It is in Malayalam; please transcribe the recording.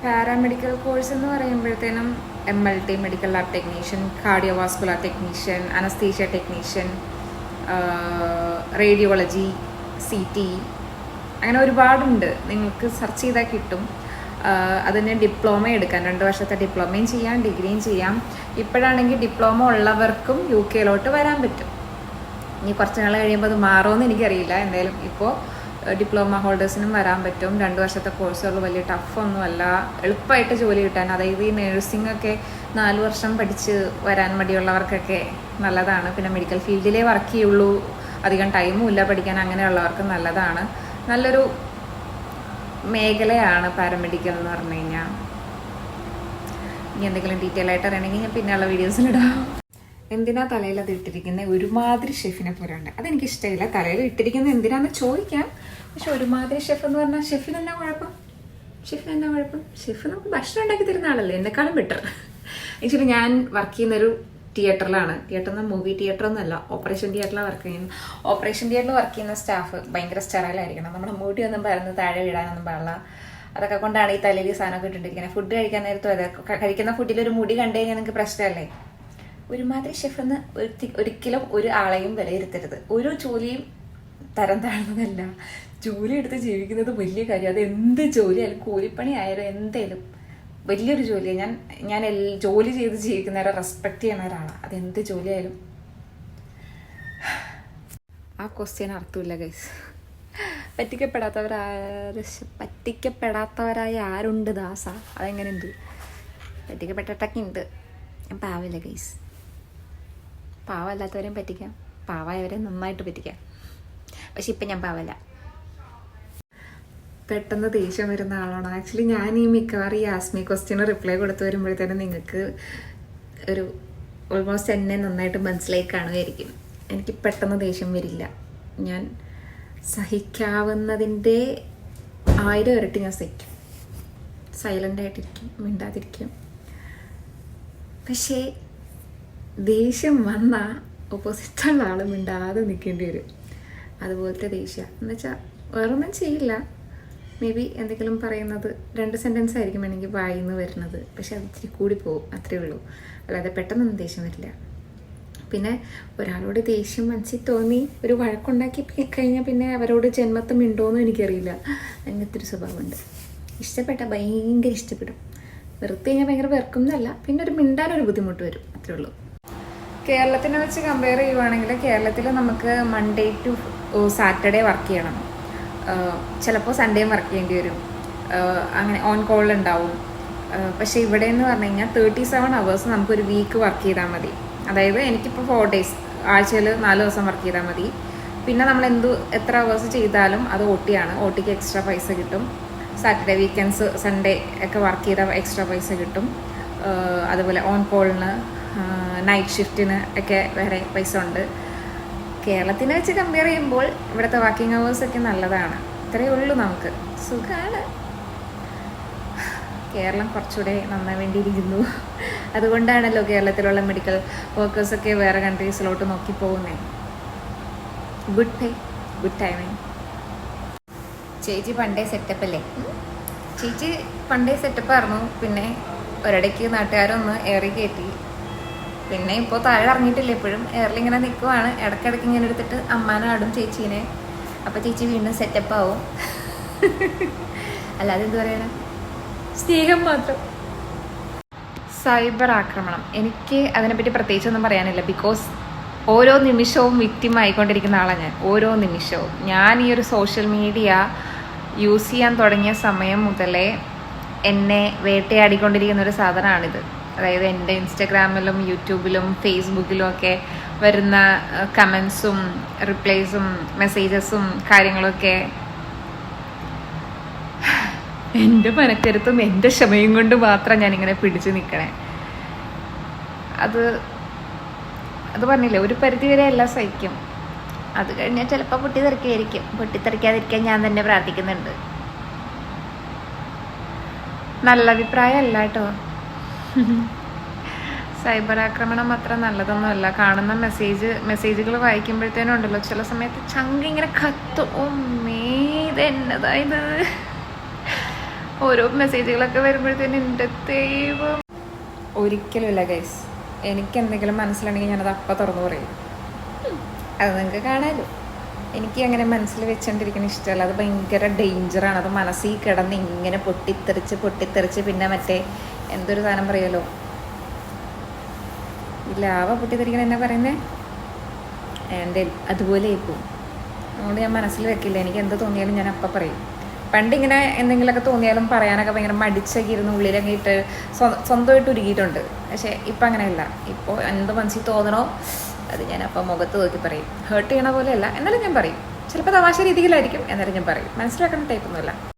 പാരാമെഡിക്കൽ കോഴ്സ് എന്ന് പറയുമ്പോഴത്തേനും MLT medical lab technician, cardiovascular technician, anaesthesia technician, radiology, CT, അങ്ങനെ ഒരുപാടുണ്ട്. നിങ്ങൾക്ക് സെർച്ച് ചെയ്താൽ കിട്ടും. അതിന് ഡിപ്ലോമ എടുക്കാൻ 2 വർഷത്തെ ഡിപ്ലോമയും ചെയ്യാം, ഡിഗ്രിയും ചെയ്യാം. ഇപ്പോഴാണെങ്കിൽ ഡിപ്ലോമ ഉള്ളവർക്കും UK വരാൻ പറ്റും. ഇനി കുറച്ച് നാൾ കഴിയുമ്പോൾ അത് മാറുമെന്ന് എനിക്കറിയില്ല. എന്തായാലും ഇപ്പോൾ ഡിപ്ലോമ ഹോൾഡേഴ്സിനും വരാൻ പറ്റും. 2 വർഷത്തെ കോഴ്സുകൾ വലിയ ടഫൊന്നുമല്ല, എളുപ്പമായിട്ട് ജോലി കിട്ടാൻ. അതായത് ഈ നേഴ്സിംഗ് ഒക്കെ 4 വർഷം പഠിച്ച് വരാൻ മടിയുള്ളവർക്കൊക്കെ നല്ലതാണ്. പിന്നെ മെഡിക്കൽ ഫീൽഡിലേ വർക്ക് ചെയ്യുള്ളൂ, അധികം ടൈമും ഇല്ല പഠിക്കാൻ, അങ്ങനെയുള്ളവർക്ക് നല്ലതാണ്. നല്ലൊരു മേഖലയാണ് പാരാമെഡിക്കൽ എന്ന് പറഞ്ഞു കഴിഞ്ഞാൽ. ഇനി എന്തെങ്കിലും ഡീറ്റെയിൽ ആയിട്ട് അറിയണമെങ്കിൽ ഞാൻ പിന്നെയുള്ള വീഡിയോസിലിടാം. എന്തിനാ തലയിൽ അത് ഇട്ടിരിക്കുന്നത്? ഒരുമാതിരി ഷെഫിനെ പോലെ ഉണ്ട്. അതെനിക്കിഷ്ടമില്ല. തലയിൽ ഇട്ടിരിക്കുന്നത് എന്തിനാന്ന് ചോദിക്കാം, പക്ഷെ ഒരുമാതിരി ഷെഫ് എന്ന് പറഞ്ഞാൽ ഷെഫിന് എന്നാ കുഴപ്പം? ഷെഫ് നമുക്ക് ഭക്ഷണം ഉണ്ടാക്കി തരുന്ന ആളല്ലേ, എന്നെക്കാളും ബെറ്റർ. ആക്ച്വലി ഞാൻ വർക്ക് ചെയ്യുന്നൊരു തിയേറ്ററിലാണ്. തിയേറ്റർ എന്ന മൂവി തിയേറ്റർ ഒന്നുമല്ല, ഓപ്പറേഷൻ തിയേറ്ററിലാണ് വർക്ക് ചെയ്യുന്നത്. ഓപ്പറേഷൻ തിയേറ്ററിൽ വർക്ക് ചെയ്യുന്ന സ്റ്റാഫ് ഭയങ്കര സ്റ്റെറൈലായിരിക്കണം. നമ്മുടെ മുടി ഒന്നും പരന്ന് താഴെ വിടാനൊന്നും പാടില്ല. അതൊക്കെ കൊണ്ടാണ് ഈ തലയിൽ സാധനമൊക്കെ ഇട്ടിട്ടിരിക്കുന്നത്. ഫുഡ് കഴിക്കാൻ നേരത്തും അതെ, കഴിക്കുന്ന ഫുഡിൽ ഒരു മുടി കണ്ടു കഴിഞ്ഞാൽ നിങ്ങൾക്ക് പ്രശ്നമല്ലേ? ഒരുമാതിരി ഷെഫെന്ന് ഒരിക്കലും ഒരു ആളെയും വിലയിരുത്തരുത്. ഒരു ജോലിയും തരം താഴ്ന്നതല്ല. ജോലി എടുത്ത് ജീവിക്കുന്നത് വലിയ കാര്യം. അത് എന്ത് ജോലിയായാലും, കൂലിപ്പണി ആയാലും എന്തേലും വലിയൊരു ജോലിയാണ്. ഞാൻ ജോലി ചെയ്ത് ജീവിക്കുന്നവരെ റെസ്പെക്ട് ചെയ്യുന്ന ഒരാളാണ്. അതെന്ത് ജോലിയായാലും. ആ ക്വസ്റ്റ്യൻ അർത്ഥമില്ല ഗൈസ്. പറ്റിക്കപ്പെടാത്തവരായ ആരുണ്ട് ദാസ? അതെങ്ങനെയുണ്ട്? പറ്റിക്കപ്പെട്ടിട്ടൊക്കെ ഉണ്ട്. ഞാൻ പാവില്ല ഗൈസ്. പാവമല്ലാത്തവരെയും പറ്റിക്കാം, പാവമായവരെ നന്നായിട്ട് പറ്റിക്കാം. പക്ഷെ ഇപ്പം ഞാൻ പാവല്ല. പെട്ടെന്ന് ദേഷ്യം വരുന്ന ആളാണ്. ആക്ച്വലി ഞാൻ ഈ മിക്കവാറും ഈ ആസ്മി ക്വസ്റ്റ്യന് റിപ്ലൈ കൊടുത്തു വരുമ്പോഴത്തേനും നിങ്ങൾക്ക് ഒരു ഓൾമോസ്റ്റ് എന്നെ നന്നായിട്ട് മനസ്സിലായി കാണുമായിരിക്കും. എനിക്ക് പെട്ടെന്ന് ദേഷ്യം വരില്ല. ഞാൻ സഹിക്കാവുന്നതിൻ്റെ 1000 ഇരട്ടി ഞാൻ സഹിക്കും. സൈലൻ്റായിട്ടിരിക്കും, മിണ്ടാതിരിക്കും. പക്ഷേ ദേഷ്യം വന്നാൽ ഓപ്പോസിറ്റുള്ള ആൾ മിണ്ടാതെ നിൽക്കേണ്ടി വരും. അതുപോലത്തെ ദേഷ്യം എന്നുവെച്ചാൽ വേറൊന്നും ചെയ്യില്ല. മേ ബി എന്തെങ്കിലും പറയുന്നത് 2 സെൻറ്റൻസ് ആയിരിക്കും വേണമെങ്കിൽ വായിന്ന് വരുന്നത്, പക്ഷെ അത് ഇച്ചിരി കൂടി പോകും, അത്രയേ ഉള്ളൂ. അല്ലാതെ പെട്ടെന്നൊന്നും ദേഷ്യം വരില്ല. പിന്നെ ഒരാളോട് ദേഷ്യം മനസ്സിൽ തോന്നി ഒരു വഴക്കുണ്ടാക്കി കഴിഞ്ഞാൽ പിന്നെ അവരോട് ജന്മത്തം ഉണ്ടോയെന്നും എനിക്കറിയില്ല. അങ്ങനത്തെ ഒരു സ്വഭാവമുണ്ട്. ഇഷ്ടപ്പെട്ട ഭയങ്കര ഇഷ്ടപ്പെടും, വെറുതെ കഴിഞ്ഞാൽ ഭയങ്കര വെറുക്കുന്നല്ല. പിന്നെ ഒരു മിണ്ടാനൊരു ബുദ്ധിമുട്ട് വരും, അത്രേ ഉള്ളൂ. കേരളത്തിനെ വെച്ച് കമ്പയർ ചെയ്യുവാണെങ്കിൽ കേരളത്തിൽ നമുക്ക് മൺഡേ ടു സാറ്റർഡേ വർക്ക് ചെയ്യണം. ചിലപ്പോൾ സൺഡേയും വർക്ക് ചെയ്യേണ്ടി വരും. അങ്ങനെ ഓൺ കോൾ ഉണ്ടാവും. പക്ഷേ ഇവിടെ എന്ന് പറഞ്ഞു കഴിഞ്ഞാൽ 37 hours നമുക്കൊരു വീക്ക് വർക്ക് ചെയ്താൽ മതി. അതായത് എനിക്കിപ്പോൾ 4 days, ആഴ്ചയിൽ 4 ദിവസം വർക്ക് ചെയ്താൽ മതി. പിന്നെ നമ്മൾ എത്ര അവേഴ്സ് ചെയ്താലും അത് OT-ആണ്. OT-ക്ക് എക്സ്ട്രാ പൈസ കിട്ടും. സാറ്റർഡേ, വീക്കെൻഡ്സ്, സൺഡേ ഒക്കെ വർക്ക് ചെയ്താൽ എക്സ്ട്രാ പൈസ കിട്ടും. അതുപോലെ ഓൺ കോളിന്, നൈറ്റ് ഷിഫ്റ്റിന് ഒക്കെ വേറെ പൈസ ഉണ്ട്. കേരളത്തിനെ വെച്ച് കമ്പയർ ചെയ്യുമ്പോൾ ഇവിടുത്തെ വർക്കിംഗ് അവേഴ്സൊക്കെ നല്ലതാണ്. ഇത്രയേ ഉള്ളൂ, നമുക്ക് സുഖമാണ്. കേരളം കുറച്ചുകൂടെ നന്നാൻ വേണ്ടിയിരിക്കുന്നു. അതുകൊണ്ടാണല്ലോ കേരളത്തിലുള്ള മെഡിക്കൽ വർക്കേഴ്സൊക്കെ വേറെ കൺട്രീസിലോട്ട് നോക്കി പോകുന്നത്. ഗുഡ് പേ, ഗുഡ് ടൈമിങ്. ചേച്ചി പണ്ടേ സെറ്റപ്പ് അല്ലേ? ചേച്ചി പണ്ടേ സെറ്റപ്പായിരുന്നു. പിന്നെ ഒരിടയ്ക്ക് നാട്ടുകാരൊന്ന് ഏറി കയറ്റി. പിന്നെ ഇപ്പോൾ താഴെ ഇറങ്ങിയിട്ടില്ല, ഇപ്പോഴും എയറിലിങ്ങനെ നിൽക്കുവാണ്. ഇടയ്ക്കിടയ്ക്ക് ഇങ്ങനെ എടുത്തിട്ട് അമ്മാനാടും ചേച്ചീനെ. അപ്പോൾ ചേച്ചി വീണ്ടും സെറ്റപ്പ് ആവും. അല്ലാതെ എന്ത് പറയാനാ, സ്നേഹം മാത്രം. സൈബർ ആക്രമണം, എനിക്ക് അതിനെപ്പറ്റി പ്രത്യേകിച്ചൊന്നും പറയാനില്ല. ബിക്കോസ് ഓരോ നിമിഷവും വിക്ടിം ആയിക്കൊണ്ടിരിക്കുന്ന ആളാണ് ഞാൻ. ഓരോ നിമിഷവും ഞാൻ ഈ ഒരു സോഷ്യൽ മീഡിയ യൂസ് ചെയ്യാൻ തുടങ്ങിയ സമയം മുതലേ എന്നെ വേട്ടയാടിക്കൊണ്ടിരിക്കുന്ന ഒരു സാധനമാണിത്. അതായത് എൻ്റെ ഇൻസ്റ്റഗ്രാമിലും യൂട്യൂബിലും ഫേസ്ബുക്കിലും ഒക്കെ വരുന്ന കമൻസും റിപ്ലൈസും മെസ്സേജസും കാര്യങ്ങളൊക്കെ എൻ്റെ മനക്കരുത്തും എൻ്റെ ക്ഷമയും കൊണ്ട് മാത്രം ഞാനിങ്ങനെ പിടിച്ചു നിൽക്കണേ. അത് പറഞ്ഞില്ലേ, ഒരു പരിധിവരെ എല്ലാം സഹിക്കും. അത് കഴിഞ്ഞാൽ ചിലപ്പോൾ പൊട്ടിത്തെറിക്കായിരിക്കും. പൊട്ടിത്തെറിക്കാതിരിക്കാൻ ഞാൻ തന്നെ പ്രാർത്ഥിക്കുന്നുണ്ട്. നല്ല അഭിപ്രായം അല്ല കേട്ടോ. സൈബർ ആക്രമണം അത്ര നല്ലതൊന്നുമല്ല. കാണുന്ന മെസ്സേജുകൾ വായിക്കുമ്പോഴത്തേനും ഉണ്ടല്ലോ, ചില സമയത്ത് ചങ്ക് ഇങ്ങനെ കത്തും. ഓ മേ, ഇത് എന്നതായത് ഓരോ മെസ്സേജുകളൊക്കെ വരുമ്പോഴത്തേനും എൻ്റെ ദൈവം. ഒരിക്കലും ഇല്ല ഗൈസ്, എനിക്ക് എന്തെങ്കിലും മനസ്സിലാണെങ്കിൽ ഞാനത് അപ്പം തുറന്നു പറയും. അത് നിങ്ങൾക്ക് കാണാമല്ലോ. എനിക്ക് അങ്ങനെ മനസ്സിൽ വെച്ചുകൊണ്ടിരിക്കുന്ന ഇഷ്ടമല്ല. അത് ഭയങ്കര ഡേഞ്ചറാണ്. അത് മനസ്സിൽ കിടന്ന് ഇങ്ങനെ പൊട്ടിത്തെറിച്ച് പിന്നെ മറ്റേ എന്തൊരു സാധനം പറയുമല്ലോ, ഈ ലാവ പൊട്ടിത്തെറിക്കണം എന്നാ പറയുന്നത്, എൻ്റെ അതുപോലെ ആയിപ്പോവും. അതുകൊണ്ട് ഞാൻ മനസ്സിൽ വെക്കില്ല. എനിക്ക് എന്ത് തോന്നിയാലും ഞാൻ അപ്പം പറയും. പണ്ടിങ്ങനെ എന്തെങ്കിലുമൊക്കെ തോന്നിയാലും പറയാനൊക്കെ ഭയങ്കര മടിച്ചൊക്കെ ഇരുന്ന് ഉള്ളിലൊക്കെ ഇട്ട് സ്വന്തമായിട്ട് ഉരുകിയിട്ടുണ്ട്. പക്ഷേ ഇപ്പം അങ്ങനെയല്ല. ഇപ്പോൾ എന്ത് മനസ്സിൽ തോന്നണോ അത് ഞാൻ അപ്പം മുഖത്ത് നോക്കി പറയും. ഹേർട്ട് ചെയ്യണ പോലെയല്ല, എന്നാലും ഞാൻ പറയും. ചിലപ്പോൾ തമാശ രീതിയിലായിരിക്കും, എന്നാലും ഞാൻ പറയും. മനസ്സിലാക്കുന്ന ടൈപ്പൊന്നുമില്ല.